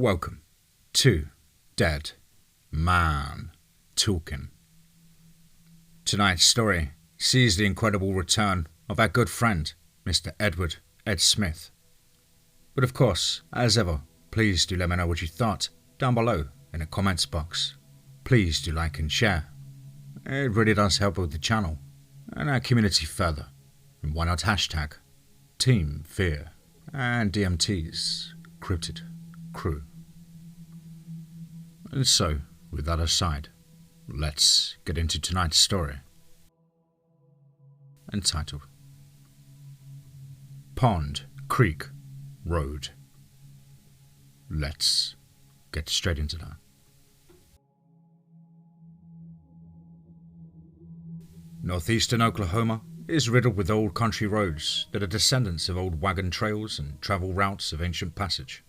Welcome to Dead Man Talking. Tonight's story sees the incredible return of our good friend, Mr. Edward Ed Smith. But of course, as ever, please do let me know what you thought down below in the comments box. Please do like and share. It really does help with the channel and our community further. And why not hashtag TeamFEAR and DMT's Cryptid crew. And so, with that aside, let's get into tonight's story. Entitled Pond Creek Road. Let's get straight into that. Northeastern Oklahoma is riddled with old country roads that are descendants of old wagon trails and travel routes of ancient passage.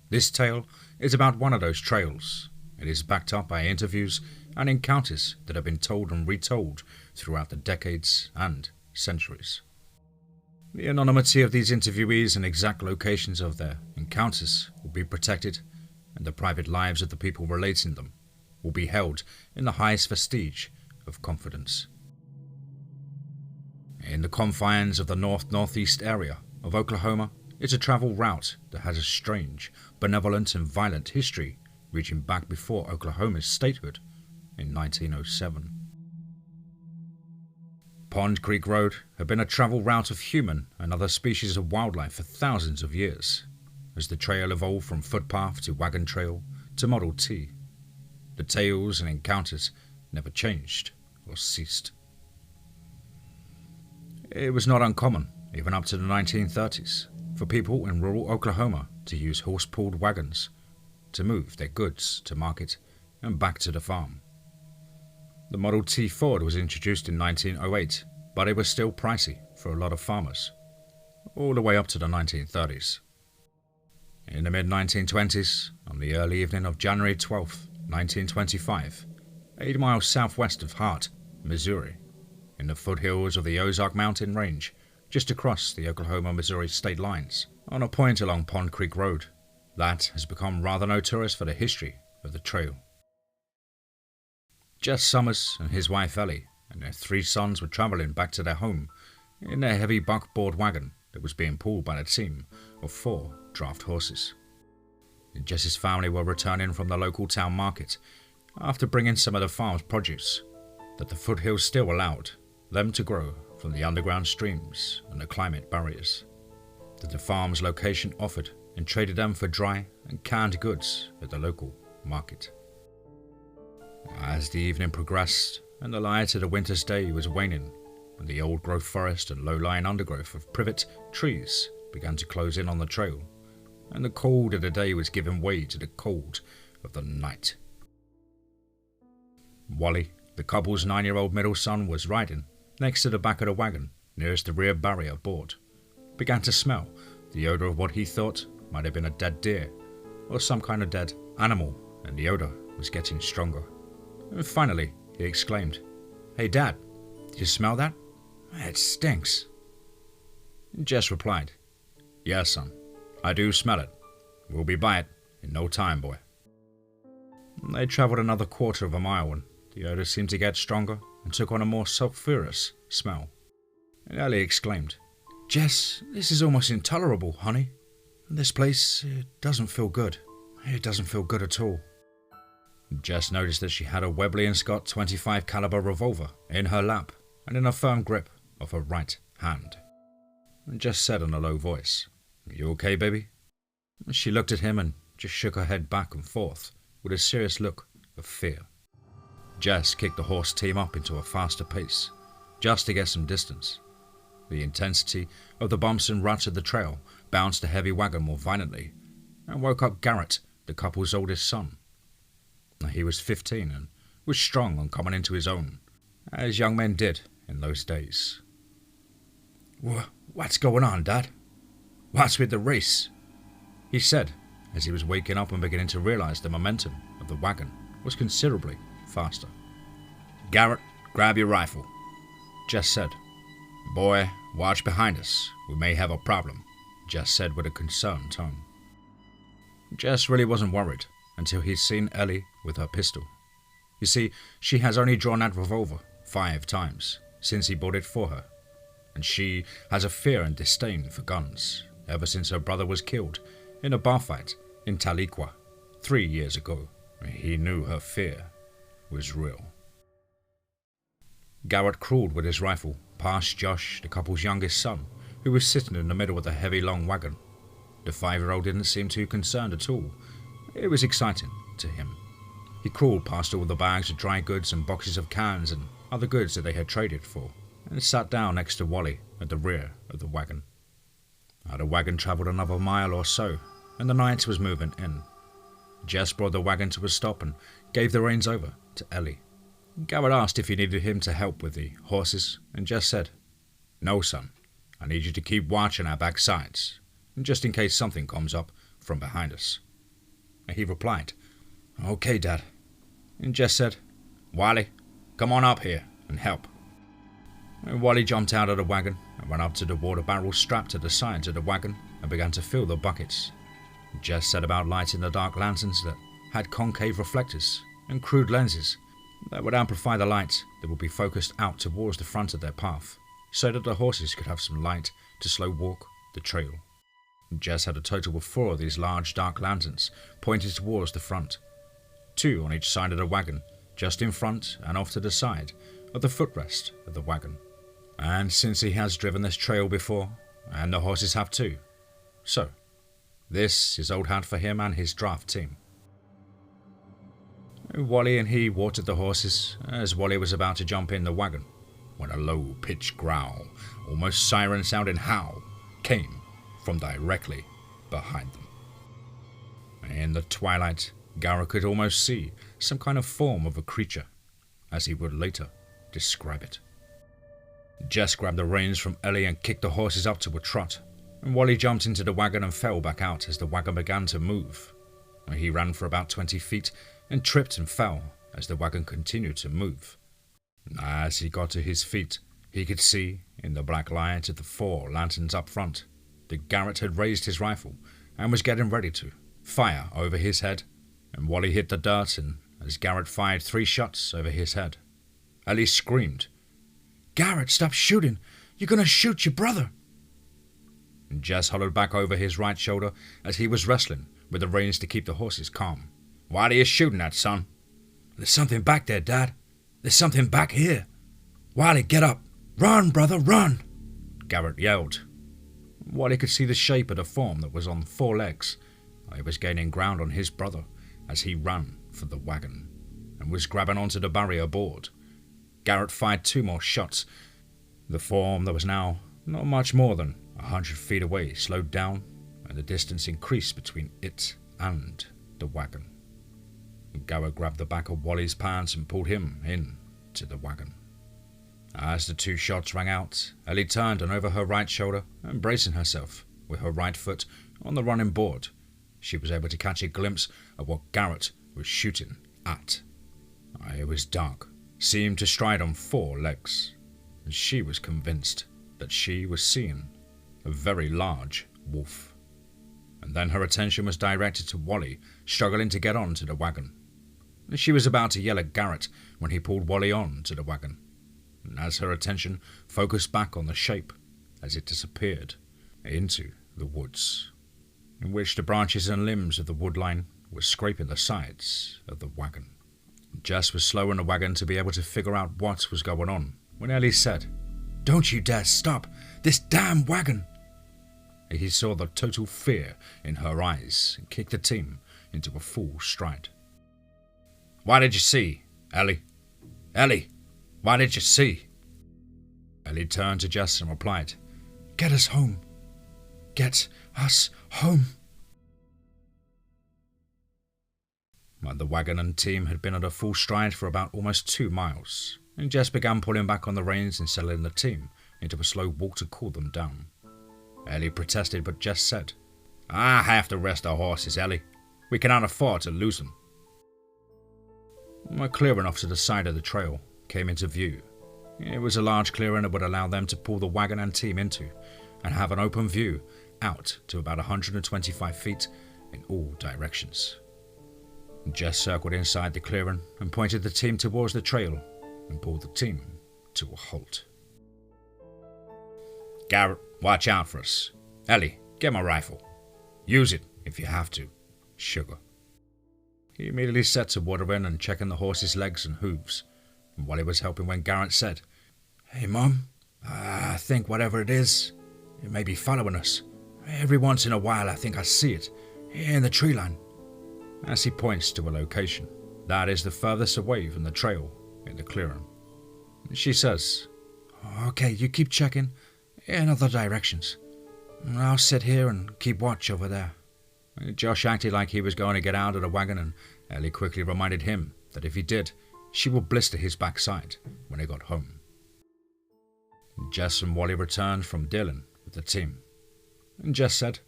This tale is about one of those trails. It is backed up by interviews and encounters that have been told and retold throughout the decades and centuries. The anonymity of these interviewees and exact locations of their encounters will be protected, and the private lives of the people relating them will be held in the highest vestige of confidence. In the confines of the northeast area of Oklahoma is a travel route that has a strange, benevolent and violent history reaching back before Oklahoma's statehood in 1907. Pond Creek Road had been a travel route of human and other species of wildlife for thousands of years, as the trail evolved from footpath to wagon trail to Model T. The tales and encounters never changed or ceased. It was not uncommon, even up to the 1930s, for people in rural Oklahoma to use horse-pulled wagons to move their goods to market and back to the farm. The Model T Ford was introduced in 1908, but it was still pricey for a lot of farmers, all the way up to the 1930s. In the mid-1920s, on the early evening of January 12, 1925, 8 miles southwest of Hart, Missouri, in the foothills of the Ozark Mountain Range, just across the Oklahoma-Missouri state lines, on a point along Pond Creek Road, that has become rather notorious for the history of the trail. Jess Summers and his wife Ellie and their 3 sons were travelling back to their home in their heavy buckboard wagon that was being pulled by a team of 4 draft horses. Jess's family were returning from the local town market after bringing some of the farm's produce that the foothills still allowed them to grow from the underground streams and the climate barriers that the farm's location offered, and traded them for dry and canned goods at the local market. As the evening progressed and the light of the winter's day was waning, and the old growth forest and low-lying undergrowth of privet trees began to close in on the trail, and the cold of the day was giving way to the cold of the night. Wally, the couple's 9-year-old middle son, was riding next to the back of the wagon nearest the rear barrier board, began to smell the odour of what he thought might have been a dead deer or some kind of dead animal, and the odour was getting stronger. And finally, he exclaimed, "Hey Dad, did you smell that? It stinks." Jess replied, "Yes, son, I do smell it. We'll be by it in no time, boy." They travelled another quarter of a mile and the odour seemed to get stronger and took on a more sulphurous smell. And Ellie exclaimed, "Jess, this is almost intolerable, honey. This place, it doesn't feel good. It doesn't feel good at all." Jess noticed that she had a Webley & Scott .25 caliber revolver in her lap and in a firm grip of her right hand. Jess said in a low voice, "You okay, baby?" She looked at him and just shook her head back and forth with a serious look of fear. Jess kicked the horse team up into a faster pace, just to get some distance. The intensity of the bumps and ruts of the trail bounced the heavy wagon more violently and woke up Garrett, the couple's oldest son. He was 15 and was strong and coming into his own, as young men did in those days. "What's going on, Dad? What's with the race?" he said, as he was waking up and beginning to realize the momentum of the wagon was considerably faster. "Garrett, grab your rifle," Jess said. "Boy, watch behind us. We may have a problem," Jess said with a concerned tone. Jess really wasn't worried until he'd seen Ellie with her pistol. You see, she has only drawn that revolver 5 times since he bought it for her, and she has a fear and disdain for guns ever since her brother was killed in a bar fight in Tahlequah 3 years ago. He knew her fear was real. Garrett crawled with his rifle past Josh, the couple's youngest son, who was sitting in the middle of the heavy long wagon. The 5-year-old didn't seem too concerned at all. It was exciting to him. He crawled past all the bags of dry goods and boxes of cans and other goods that they had traded for, and sat down next to Wally at the rear of the wagon. The wagon travelled another mile or so, and the night was moving in. Jess brought the wagon to a stop and gave the reins over to Ellie. Garrett asked if he needed him to help with the horses, and Jess said, "No, son. I need you to keep watching our back sides, just in case something comes up from behind us." He replied, "Okay, Dad." And Jess said, "Wally, come on up here and help." And Wally jumped out of the wagon and ran up to the water barrel strapped to the sides of the wagon and began to fill the buckets. Jess set about lighting the dark lanterns that had concave reflectors and crude lenses that would amplify the light that would be focused out towards the front of their path, so that the horses could have some light to slow walk the trail. Jess had a total of 4 of these large dark lanterns pointed towards the front, 2 on each side of the wagon, just in front and off to the side of the footrest of the wagon. And since he has driven this trail before, and the horses have too, so this is old hat for him and his draft team. Wally and he watered the horses as Wally was about to jump in the wagon when a low-pitched growl, almost siren-sounding howl, came from directly behind them. In the twilight, Garrett could almost see some kind of form of a creature, as he would later describe it. Jess grabbed the reins from Ellie and kicked the horses up to a trot, and Wally jumped into the wagon and fell back out as the wagon began to move. He ran for about 20 feet and tripped and fell as the wagon continued to move. As he got to his feet, he could see, in the black light of the 4 lanterns up front, that Garrett had raised his rifle and was getting ready to fire over his head, and Wally hit the dirt and as Garrett fired 3 shots over his head. Ellie screamed, "Garrett, stop shooting! You're going to shoot your brother!" And Jess hollered back over his right shoulder as he was wrestling with the reins to keep the horses calm. "Why are you shooting at, son?" "There's something back there, Dad. There's something back here. Wally, get up! Run, brother, run!" Garrett yelled. Wally could see the shape of the form that was on 4 legs. He was gaining ground on his brother as he ran for the wagon and was grabbing onto the barrier board. Garrett fired 2 more shots. The form that was now not much more than 100 feet away slowed down, and the distance increased between it and the wagon. Garrett grabbed the back of Wally's pants and pulled him in to the wagon. As the 2 shots rang out, Ellie turned and over her right shoulder, and bracing herself with her right foot on the running board, she was able to catch a glimpse of what Garrett was shooting at. It was dark, seemed to stride on 4 legs, and she was convinced that she was seeing a very large wolf. And then her attention was directed to Wally struggling to get on to the wagon. She was about to yell at Garrett when he pulled Wally on to the wagon, and as her attention focused back on the shape as it disappeared into the woods, in which the branches and limbs of the woodline were scraping the sides of the wagon. Jess was slow in the wagon to be able to figure out what was going on when Ellie said, "Don't you dare stop! This damn wagon!" He saw the total fear in her eyes and kicked the team into a full stride. "What did you see, Ellie? Ellie, what did you see?" Ellie turned to Jess and replied, "Get us home. Get us home." The wagon and team had been at a full stride for about almost 2 miles, and Jess began pulling back on the reins and settling the team into a slow walk to cool them down. Ellie protested, but Jess said, "I have to rest our horses, Ellie. We cannot afford to lose them." A clearing off to the side of the trail came into view. It was a large clearing that would allow them to pull the wagon and team into and have an open view out to about 125 feet in all directions. Jess circled inside the clearing and pointed the team towards the trail and pulled the team to a halt. "Garrett, watch out for us. Ellie, get my rifle. Use it if you have to. Sugar." He immediately set to watering and checking the horse's legs and hooves, and while he was helping when Garrett said, "Hey Mom, I think whatever it is, it may be following us. Every once in a while I think I see it, in the tree line," as he points to a location that is the furthest away from the trail in the clearing. She says, "Okay, you keep checking in other directions. I'll sit here and keep watch over there." Josh acted like he was going to get out of the wagon, and Ellie quickly reminded him that if he did, she would blister his backside when he got home. Jess and Wally returned from dealing with the team, and Jess said,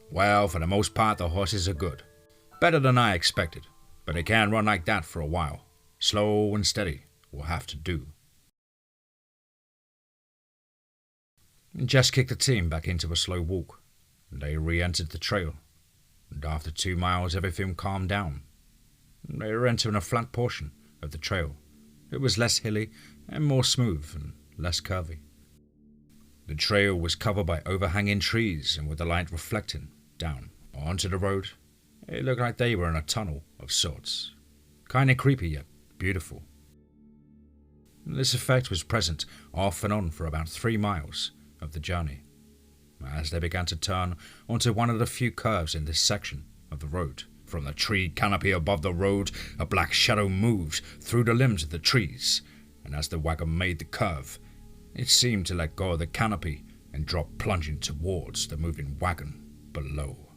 "Well, for the most part the horses are good. Better than I expected, but they can't run like that for a while. Slow and steady will have to do." Jess kicked the team back into a slow walk, and they re-entered the trail, and after 2 miles everything calmed down. They were entering a flat portion of the trail. It was less hilly and more smooth and less curvy. The trail was covered by overhanging trees, and with the light reflecting down onto the road, it looked like they were in a tunnel of sorts. Kinda creepy yet beautiful. This effect was present off and on for about 3 miles of the journey, as they began to turn onto one of the few curves in this section of the road. From the tree canopy above the road, a black shadow moved through the limbs of the trees, and as the wagon made the curve, it seemed to let go of the canopy and drop plunging towards the moving wagon below.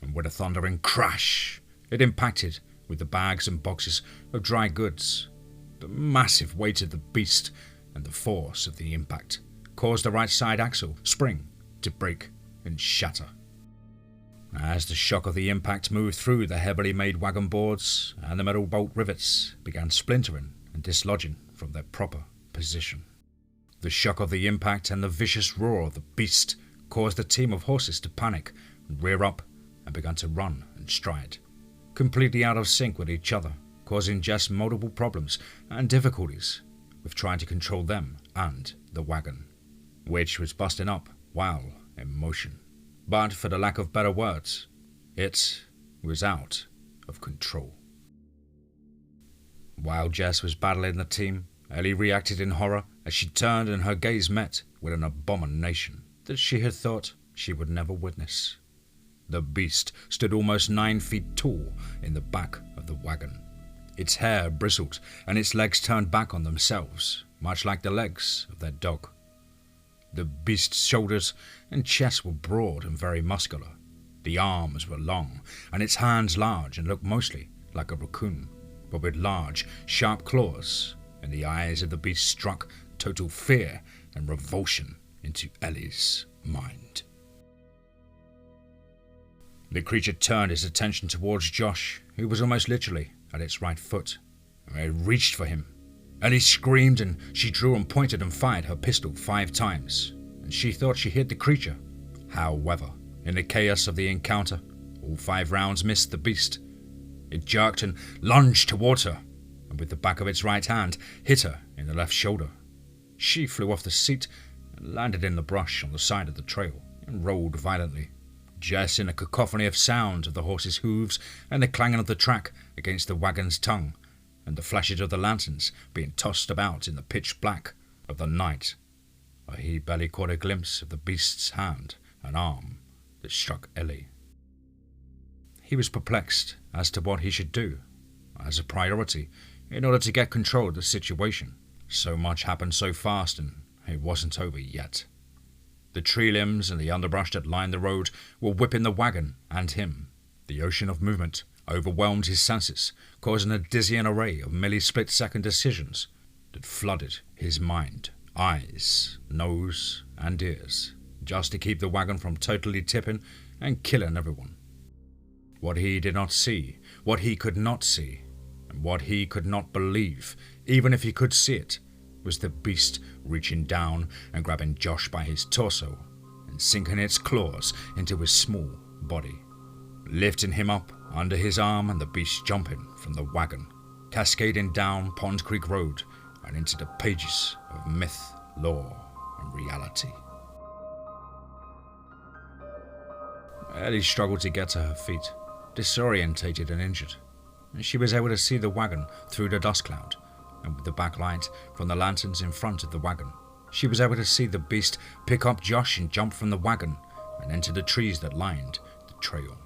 And with a thundering crash, it impacted with the bags and boxes of dry goods. The massive weight of the beast and the force of the impact caused the right side axle spring to break and shatter. As the shock of the impact moved through the heavily made wagon boards, and the metal bolt rivets began splintering and dislodging from their proper position. The shock of the impact and the vicious roar of the beast caused the team of horses to panic and rear up and began to run and stride, completely out of sync with each other, causing Jess multiple problems and difficulties with trying to control them and the wagon, which was busting up while in motion. But for the lack of better words, it was out of control. While Jess was battling the team, Ellie reacted in horror as she turned and her gaze met with an abomination that she had thought she would never witness. The beast stood almost 9 feet tall in the back of the wagon. Its hair bristled and its legs turned back on themselves, much like the legs of their dog. The beast's shoulders and chest were broad and very muscular. The arms were long, and its hands large and looked mostly like a raccoon, but with large, sharp claws, and the eyes of the beast struck total fear and revulsion into Ellie's mind. The creature turned its attention towards Josh, who was almost literally at its right foot. It reached for him. Ellie screamed, and she drew and pointed and fired her pistol 5 times, and she thought she hit the creature. However, in the chaos of the encounter, all 5 rounds missed the beast. It jerked and lunged towards her, and with the back of its right hand, hit her in the left shoulder. She flew off the seat and landed in the brush on the side of the trail and rolled violently. Jess, in a cacophony of sounds of the horse's hooves and the clanging of the track against the wagon's tongue, and the flashes of the lanterns being tossed about in the pitch black of the night, he barely caught a glimpse of the beast's hand and arm that struck Ellie. He was perplexed as to what he should do as a priority in order to get control of the situation. So much happened so fast, and it wasn't over yet. The tree limbs and the underbrush that lined the road were whipping the wagon and him. The ocean of movement overwhelmed his senses, causing a dizzying array of milli-split-second decisions that flooded his mind, eyes, nose, and ears, just to keep the wagon from totally tipping and killing everyone. What he did not see, what he could not see, and what he could not believe, even if he could see it, was the beast reaching down and grabbing Josh by his torso and sinking its claws into his small body. lifting him up under his arm and the beast jumping from the wagon, cascading down Pond Creek Road and into the pages of myth, lore, and reality. Ellie struggled to get to her feet, disorientated and injured. She was able to see the wagon through the dust cloud, and with the backlight from the lanterns in front of the wagon, she was able to see the beast pick up Josh and jump from the wagon and into the trees that lined the trail.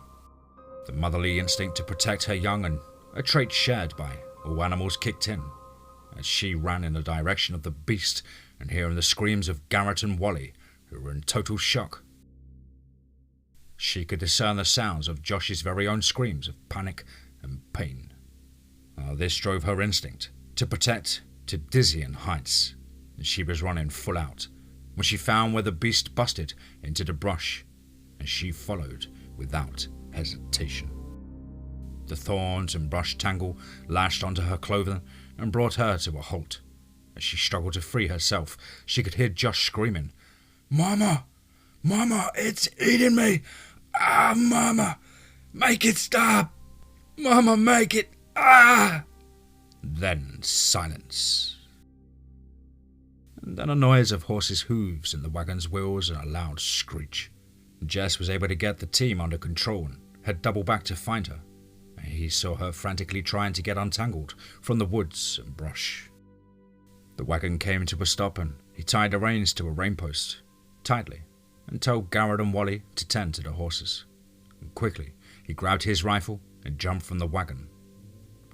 The motherly instinct to protect her young, and a trait shared by all animals, kicked in as she ran in the direction of the beast and hearing the screams of Garrett and Wally, who were in total shock. She could discern the sounds of Josh's very own screams of panic and pain. This drove her instinct to protect to dizzying heights, and she was running full out when she found where the beast busted into the brush, and she followed without hesitation. The thorns and brush tangle lashed onto her clothing and brought her to a halt. As she struggled to free herself, she could hear Josh screaming, "Mama! Mama, it's eating me! Ah, Mama! Make it stop! Mama, make it! Ah!" Then silence. And then a noise of horses' hooves and the wagon's wheels and a loud screech. Jess was able to get the team under control and had doubled back to find her. He saw her frantically trying to get untangled from the woods and brush. The wagon came to a stop and he tied the reins to a rein post tightly and told Garrett and Wally to tend to the horses. And quickly, he grabbed his rifle and jumped from the wagon.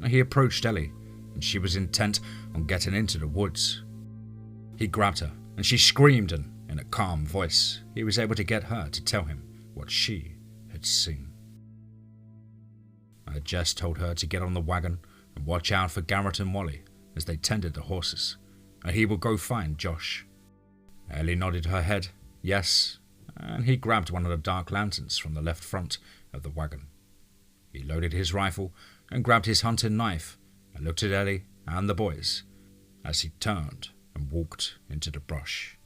He approached Ellie, and she was intent on getting into the woods. He grabbed her, and she screamed, and in a calm voice, he was able to get her to tell him what she had seen. Jess told her to get on the wagon and watch out for Garrett and Wally as they tended the horses, and he would go find Josh. Ellie nodded her head, yes, and he grabbed one of the dark lanterns from the left front of the wagon. He loaded his rifle and grabbed his hunting knife and looked at Ellie and the boys as he turned and walked into the brush.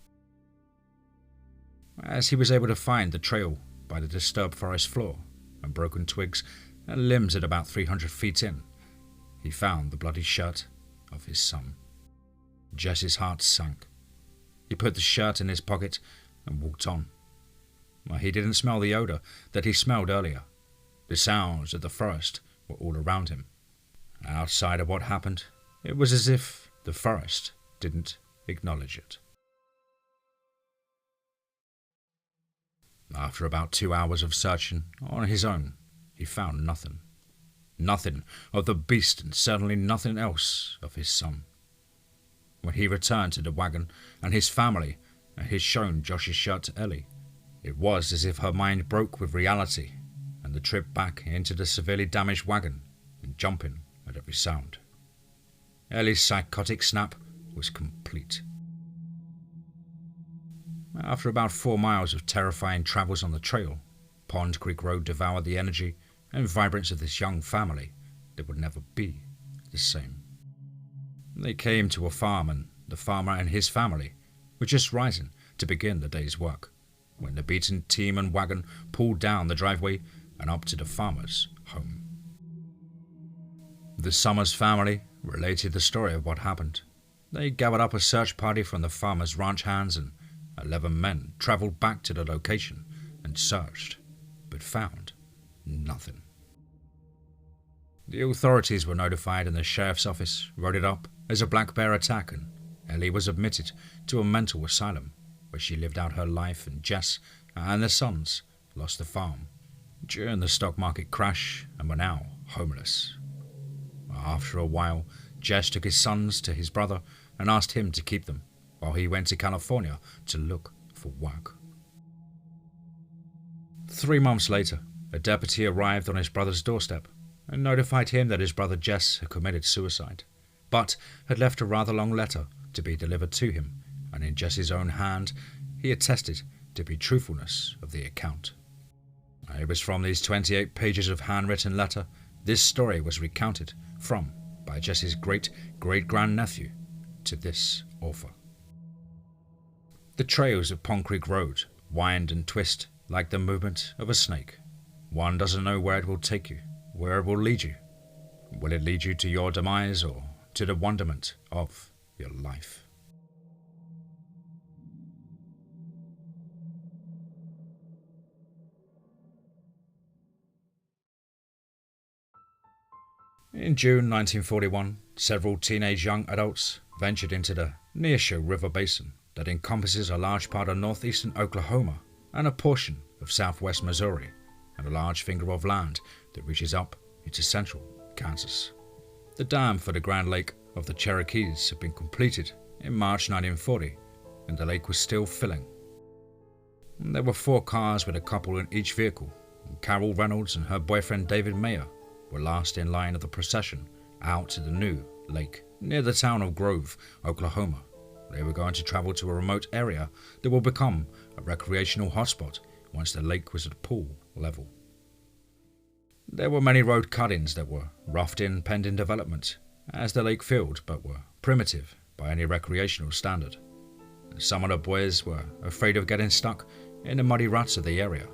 As he was able to find the trail by the disturbed forest floor and broken twigs and limbs at about 300 feet in, he found the bloody shirt of his son. Jess's heart sank. He put the shirt in his pocket and walked on. He didn't smell the odor that he smelled earlier. The sounds of the forest were all around him. Outside of what happened, it was as if the forest didn't acknowledge it. After about 2 hours of searching on his own, he found nothing. Nothing of the beast and certainly nothing else of his son. When he returned to the wagon and his family and had shown Josh's shirt to Ellie, it was as if her mind broke with reality and the trip back into the severely damaged wagon and jumping at every sound. Ellie's psychotic snap was complete. After about 4 miles of terrifying travels on the trail, Pond Creek Road devoured the energy and vibrance of this young family that would never be the same. They came to a farm, and the farmer and his family were just rising to begin the day's work when the beaten team and wagon pulled down the driveway and up to the farmer's home. The Summers family related the story of what happened. They gathered up a search party from the farmer's ranch hands, and 11 men traveled back to the location and searched, but found nothing. The authorities were notified and the sheriff's office wrote it up as a black bear attack, and Ellie was admitted to a mental asylum where she lived out her life, and Jess and their sons lost the farm during the stock market crash and were now homeless. After a while, Jess took his sons to his brother and asked him to keep them while he went to California to look for work. 3 months later, a deputy arrived on his brother's doorstep and notified him that his brother Jess had committed suicide, but had left a rather long letter to be delivered to him, and in Jess's own hand he attested to the truthfulness of the account. It was from these 28 pages of handwritten letter this story was recounted from by Jess's great-great-grandnephew to this author. The trails of Pond Creek Road wind and twist like the movement of a snake. One doesn't know where it will take you, where it will lead you. Will it lead you to your demise or to the wonderment of your life? In June 1941, several teenage young adults ventured into the Neosho River Basin that encompasses a large part of northeastern Oklahoma and a portion of southwest Missouri, and a large finger of land that reaches up into central Kansas. The dam for the Grand Lake of the Cherokees had been completed in March 1940, and the lake was still filling. There were 4 cars with a couple in each vehicle, and Carol Reynolds and her boyfriend David Mayer were last in line of the procession out to the new lake near the town of Grove, Oklahoma. They were going to travel to a remote area that will become a recreational hotspot once the lake was at pool level. There were many road cuttings that were roughed in pending development as the lake filled, but were primitive by any recreational standard. Some of the boys were afraid of getting stuck in the muddy ruts of the area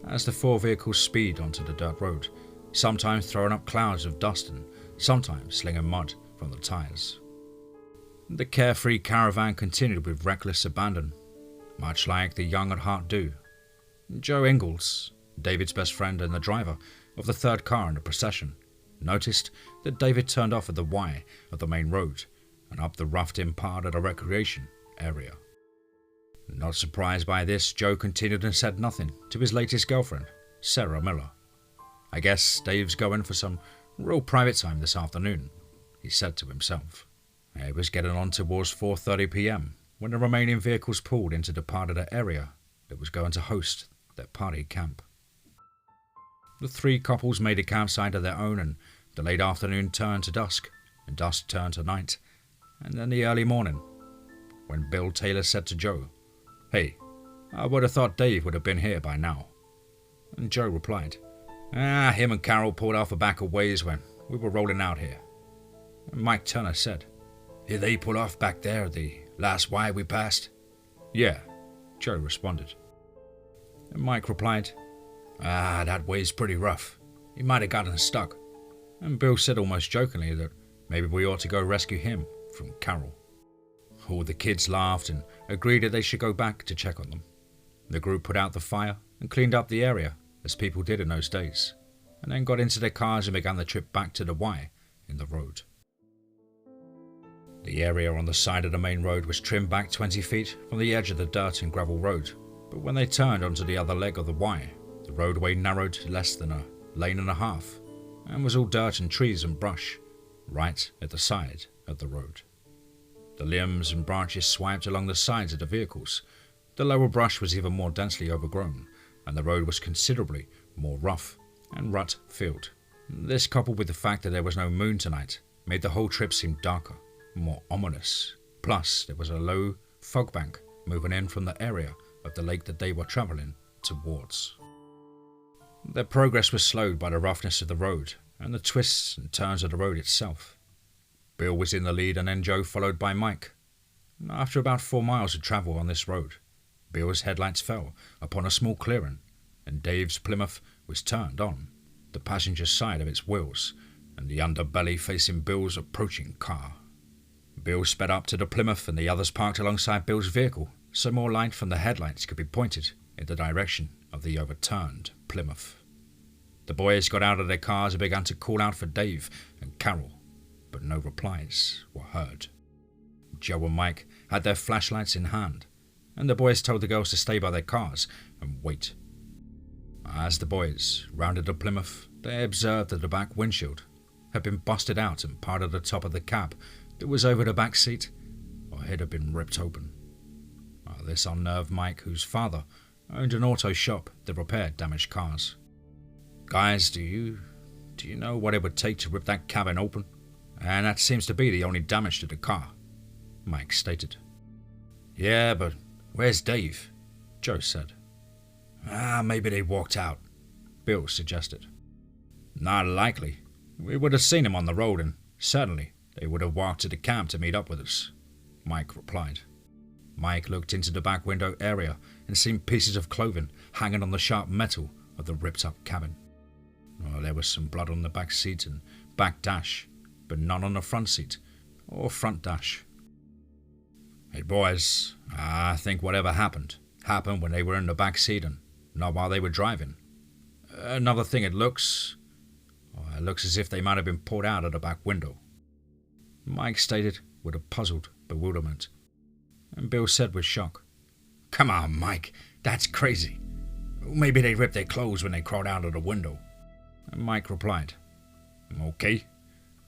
as the 4 vehicles speed onto the dirt road, sometimes throwing up clouds of dust and sometimes slinging mud from the tires. The carefree caravan continued with reckless abandon, much like the young at heart do. Joe Ingalls, David's best friend and the driver of the 3rd car in the procession, noticed that David turned off at the Y of the main road and up the roughed-in part of the recreation area. Not surprised by this, Joe continued and said nothing to his latest girlfriend, Sarah Miller. "I guess Dave's going for some real private time this afternoon," he said to himself. It was getting on towards 4:30 p.m. when the remaining vehicles pulled into the part of the area that was going to host their party camp. The 3 couples made a campsite of their own, and the late afternoon turned to dusk, and dusk turned to night, and then the early morning, when Bill Taylor said to Joe, "Hey, I would have thought Dave would have been here by now." And Joe replied, Him and Carol pulled off a back a ways when we were rolling out here." And Mike Turner said, "Did they pull off back there, the last Y we passed?" "Yeah," Joe responded. And Mike replied, That way's pretty rough. He might have gotten stuck." And Bill said almost jokingly that maybe we ought to go rescue him from Carol. All the kids laughed and agreed that they should go back to check on them. The group put out the fire and cleaned up the area, as people did in those days, and then got into their cars and began the trip back to the Y in the road. The area on the side of the main road was trimmed back 20 feet from the edge of the dirt and gravel road, but when they turned onto the other leg of the Y, the roadway narrowed to less than a lane and a half, and was all dirt and trees and brush, right at the side of the road. The limbs and branches swiped along the sides of the vehicles. The lower brush was even more densely overgrown, and the road was considerably more rough and rut-filled. This, coupled with the fact that there was no moon tonight, made the whole trip seem darker, more ominous. Plus, there was a low fog bank moving in from the area of the lake that they were travelling towards. Their progress was slowed by the roughness of the road and the twists and turns of the road itself. Bill was in the lead and then Joe followed by Mike. After about 4 miles of travel on this road, Bill's headlights fell upon a small clearing, and Dave's Plymouth was turned on the passenger side of its wheels and the underbelly facing Bill's approaching car. Bill sped up to the Plymouth and the others parked alongside Bill's vehicle so more light from the headlights could be pointed in the direction of the overturned Plymouth. The boys got out of their cars and began to call out for Dave and Carol, but no replies were heard. Joe and Mike had their flashlights in hand, and the boys told the girls to stay by their cars and wait. As the boys rounded the Plymouth, they observed that the back windshield had been busted out and part of the top of the cab that was over the back seat, or it had been ripped open. This unnerved Mike, whose father owned an auto shop that repaired damaged cars. "Guys, do you know what it would take to rip that cabin open? And that seems to be the only damage to the car," Mike stated. "Yeah, but where's Dave?" Joe said. Maybe they walked out," Bill suggested. "Not likely. We would have seen him on the road, and certainly they would have walked to the camp to meet up with us," Mike replied. Mike looked into the back window area and seen pieces of clothing hanging on the sharp metal of the ripped-up cabin. Well, there was some blood on the back seat and back dash, but none on the front seat or front dash. Hey boys, I think whatever happened when they were in the back seat and not while they were driving. Another thing, it looks as if they might have been pulled out of the back window, Mike stated with a puzzled bewilderment. And Bill said with shock, "Come on, Mike, that's crazy. Maybe they ripped their clothes when they crawled out of the window." And Mike replied, "Okay,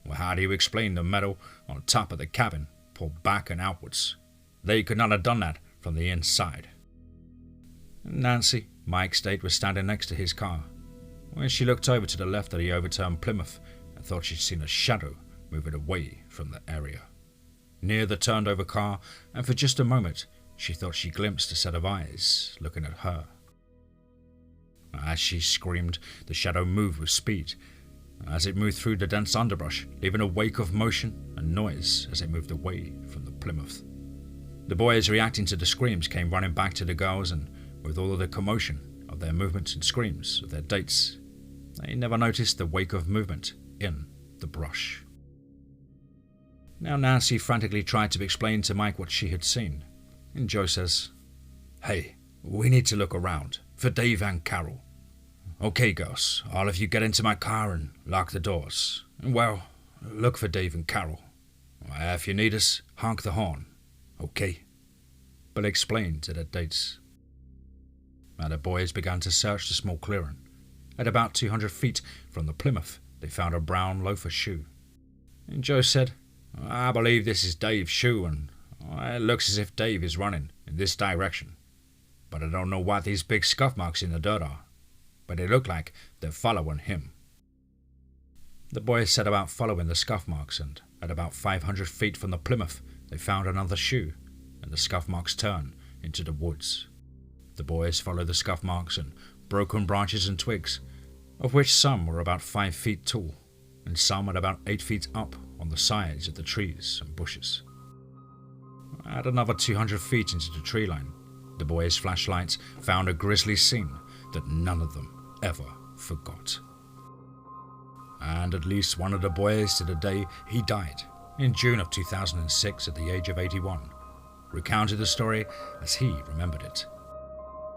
well, how do you explain the metal on top of the cabin pulled back and outwards? They could not have done that from the inside." Nancy, Mike stated, was standing next to his car. When she looked over to the left of the overturned Plymouth and thought she'd seen a shadow moving away from the area near the turned over car, and for just a moment she thought she glimpsed a set of eyes looking at her. As she screamed, the shadow moved with speed. As it moved through the dense underbrush, leaving a wake of motion and noise as it moved away from the Plymouth. The boys reacting to the screams came running back to the girls, and with all of the commotion of their movements and screams of their dates, they never noticed the wake of movement in the brush. Now Nancy frantically tried to explain to Mike what she had seen, and Joe says, "Hey, we need to look around for Dave and Carol. Okay, girls, all of you get into my car and lock the doors. Well, look for Dave and Carol. If you need us, honk the horn, okay?" Bill explained to their dates. Now the boys began to search the small clearing. At about 200 feet from the Plymouth, they found a brown loafer shoe. And Joe said, "I believe this is Dave's shoe, and it looks as if Dave is running in this direction. But I don't know what these big scuff marks in the dirt are, but they look like they're following him." The boys set about following the scuff marks, and at about 500 feet from the Plymouth, they found another shoe, and the scuff marks turned into the woods. The boys followed the scuff marks and broken branches and twigs, of which some were about 5 feet tall, and some at about 8 feet up on the sides of the trees and bushes. At another 200 feet into the tree line, the boys' flashlights found a grisly scene that none of them ever forgot. And at least one of the boys to the day he died, in June of 2006 at the age of 81, recounted the story as he remembered it.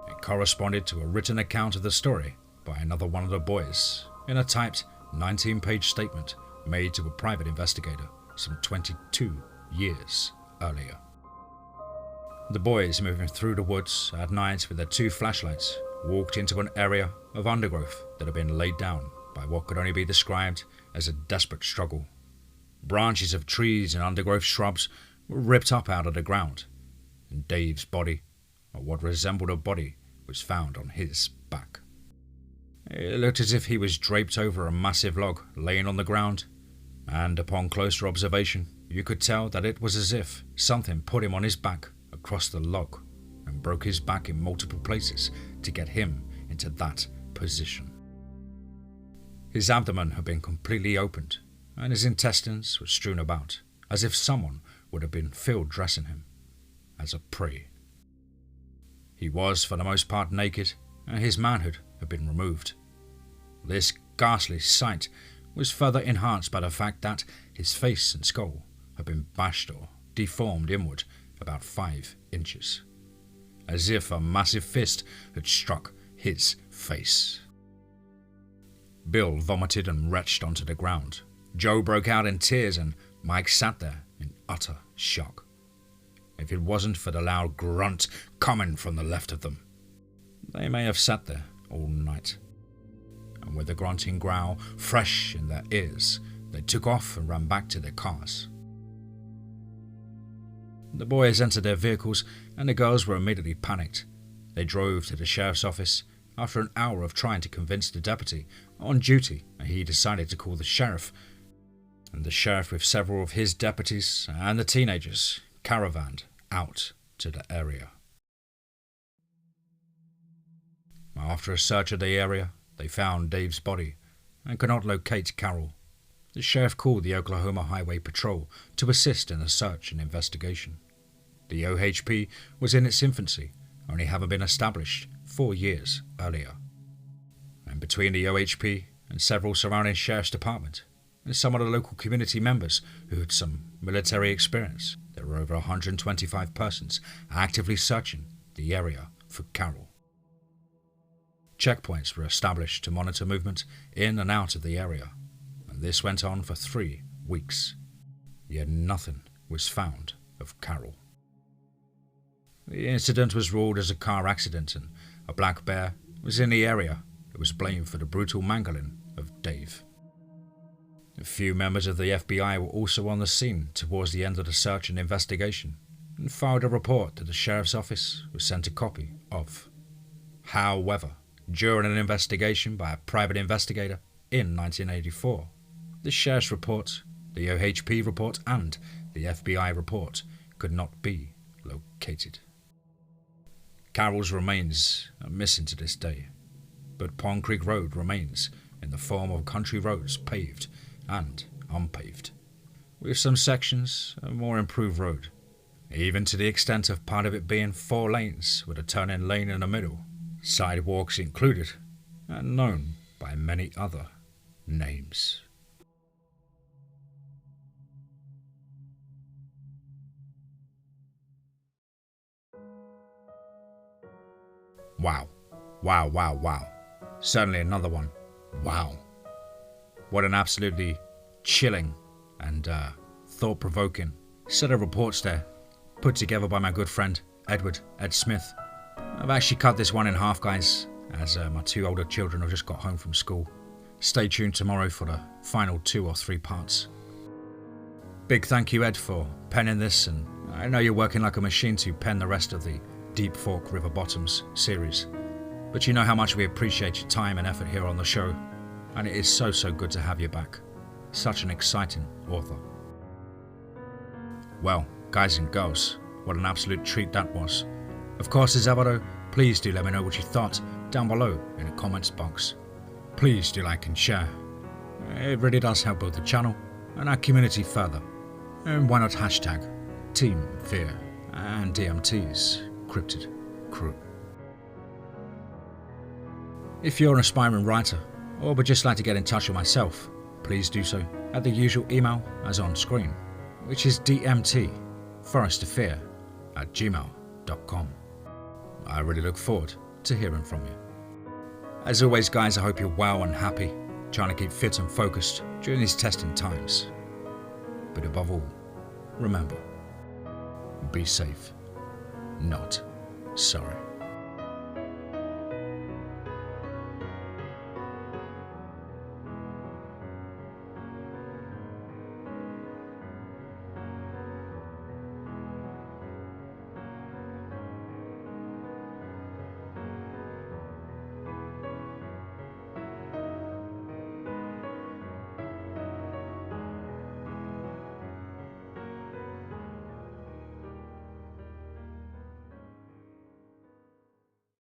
It corresponded to a written account of the story by another one of the boys in a typed 19-page statement made to a private investigator some 22 years earlier. The boys, moving through the woods at night with their 2 flashlights, walked into an area of undergrowth that had been laid down by what could only be described as a desperate struggle. Branches of trees and undergrowth shrubs were ripped up out of the ground, and Dave's body, or what resembled a body, was found on his back. It looked as if he was draped over a massive log laying on the ground, and upon closer observation you could tell that it was as if something put him on his back across the log and broke his back in multiple places to get him into that position. His abdomen had been completely opened, and his intestines were strewn about, as if someone would have been field dressing him as a prey. He was for the most part naked, and his manhood had been removed. This ghastly sight was further enhanced by the fact that his face and skull had been bashed or deformed inward about 5 inches, as if a massive fist had struck his face. Bill vomited and retched onto the ground. Joe broke out in tears, and Mike sat there in utter shock. If it wasn't for the loud grunt coming from the left of them, they may have sat there all night. And with the grunting growl fresh in their ears, they took off and ran back to their cars. The boys entered their vehicles, and the girls were immediately panicked. They drove to the sheriff's office. After an hour of trying to convince the deputy on duty, he decided to call the sheriff, and the sheriff with several of his deputies and the teenagers caravanned out to the area. After a search of the area, they found Dave's body and could not locate Carol. The sheriff called the Oklahoma Highway Patrol to assist in the search and investigation. The OHP was in its infancy, only having been established 4 years earlier. And between the OHP and several surrounding sheriff's department, and some of the local community members who had some military experience. There were over 125 persons actively searching the area for Carol. Checkpoints were established to monitor movement in and out of the area, and this went on for 3 weeks. Yet nothing was found of Carol. The incident was ruled as a car accident, and a black bear was in the area that was blamed for the brutal mangling of Dave. A few members of the FBI were also on the scene towards the end of the search and investigation, and filed a report to the sheriff's office, was sent a copy of. However, during an investigation by a private investigator in 1984, the sheriff's report, the OHP report, and the FBI report could not be located. Carol's remains are missing to this day, but Pond Creek Road remains in the form of country roads, paved and unpaved, with some sections a more improved road, even to the extent of part of it being 4 lanes with a turn-in lane in the middle, sidewalks included, and known by many other names. Wow. Wow, wow, wow. Certainly another one. Wow. What an absolutely chilling and thought-provoking set of reports there, put together by my good friend Ed Smith. I've actually cut this one in half, guys, as my 2 older children have just got home from school. Stay tuned tomorrow for the final 2 or 3 parts. Big thank you, Ed, for penning this, and I know you're working like a machine to pen the rest of the Deep Fork River Bottoms series, but you know how much we appreciate your time and effort here on the show, and it is so good to have you back. Such an exciting author. Well, guys and girls, what an absolute treat that was. Of course, as ever though, please do let me know what you thought down below in the comments box. Please do like and share. It really does help both the channel and our community further. And why not hashtag TeamFEAR and DMT's Cryptid crew. If you're an aspiring writer, or would just like to get in touch with myself, please do so at the usual email as on screen, which is dmtforestofear@gmail.com. I really look forward to hearing from you. As always, guys, I hope you're well and happy, trying to keep fit and focused during these testing times. But above all, remember, be safe, not sorry.